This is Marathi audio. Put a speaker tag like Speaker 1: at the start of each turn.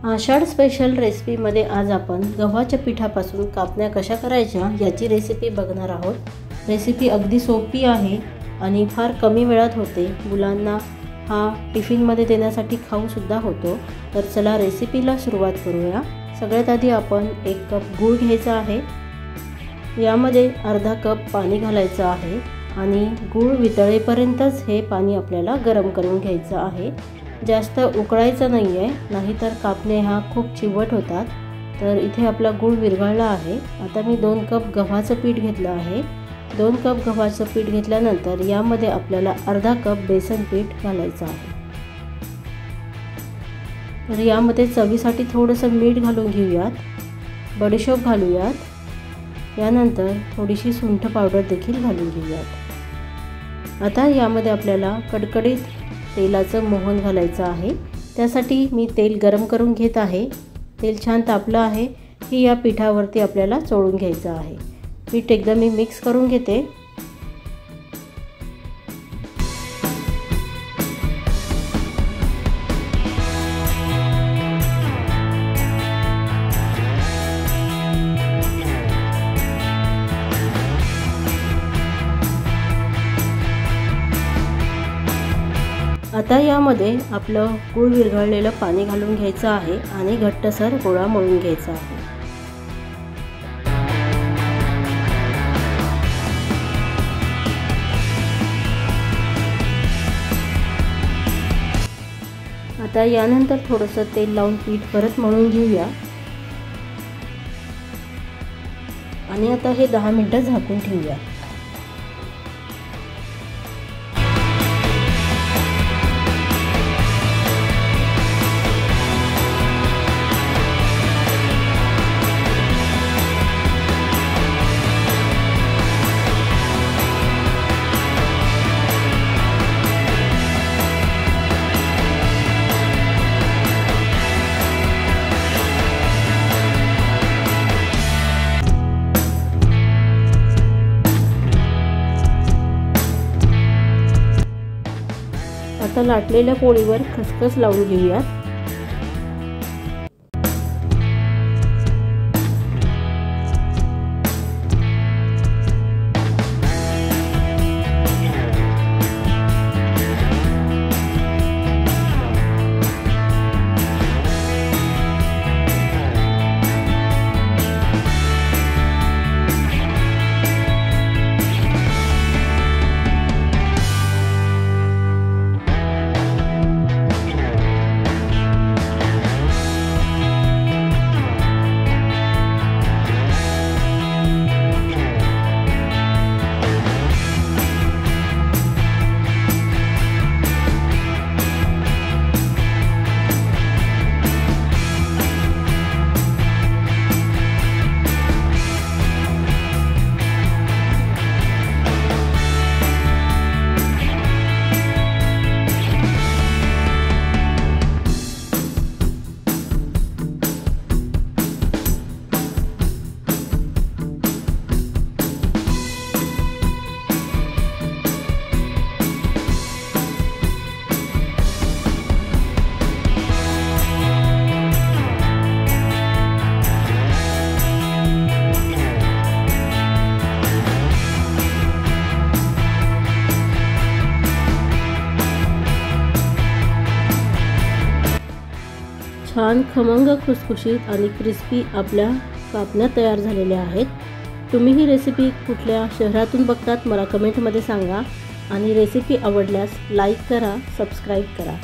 Speaker 1: आषाढ स्पेशल रेसिपीमध्ये आज आपण गव्हाच्या पिठापासून कापण्या कशा करायच्या याची रेसिपी बघणार आहोत। रेसिपी अगदी सोपी आहे आणि फार कमी वेळात होते। मुलांना हा टिफिनमध्ये देण्यासाठी खाऊ सुद्धा होतो। तर चला रेसिपीला सुरुवात करूया। सगळ्यात आधी आपण 1 कप गूळ घ्यायचा आहे। यामध्ये अर्धा कप पाणी घालायचं आहे आणि गूळ वितळेपर्यंतच हे पाणी आपल्याला गरम करून घ्यायचं आहे। जास्त उकळायचं नाही आहे, नाहीतर कापणे हा खूप चिवट होतात। तर इथे आपला गूळ विरघळला आहे। आता मी 2 कप गव्हाचं पीठ घेतलं आहे। 2 कप गव्हाचं पीठ घेतल्यानंतर यामध्ये आपल्याला अर्धा कप बेसन पीठ घालायचं आहे। तर यामध्ये चवीसाठी थोडंसं मीठ घालून घेऊयात, बडीशोप घालूयात, यानंतर थोडीशी सुंठ पावडर देखील घालून घेऊयात। आता यामध्ये आपल्याला कडकडीत तेलाचं मोहन घालायचं आहे। त्यासाठी मी तेल गरम करून घेत आहे। तेल छान तापलं आहे की या पिठावरती आपल्याला चोळून घ्यायचं आहे। पीठ एकदा मी मिक्स करून घेते। आता यामध्ये आपलं गूळ विरघळलेलं पाणी घालून घ्यायचं आहे आणि घट्टसर गोळा मळून घ्यायचा आहे। आता यानंतर थोडंसं तेल लावून पीठ परत मळून घेऊया आणि आता हे 10 मिनिटं झाकून ठेवूया। आता लाटलेल्या पोळीवर खसखस लावून घेऊयात। छान खमंग खुसखुशीत आणि क्रिस्पी आपल्या कापण्या तयार झालेल्या आहेत। तुम्ही ही रेसिपी कुठल्या शहरातून बघतात मला कमेंटमध्ये सांगा आणि रेसिपी आवडल्यास लाईक करा, सबस्क्राईब करा।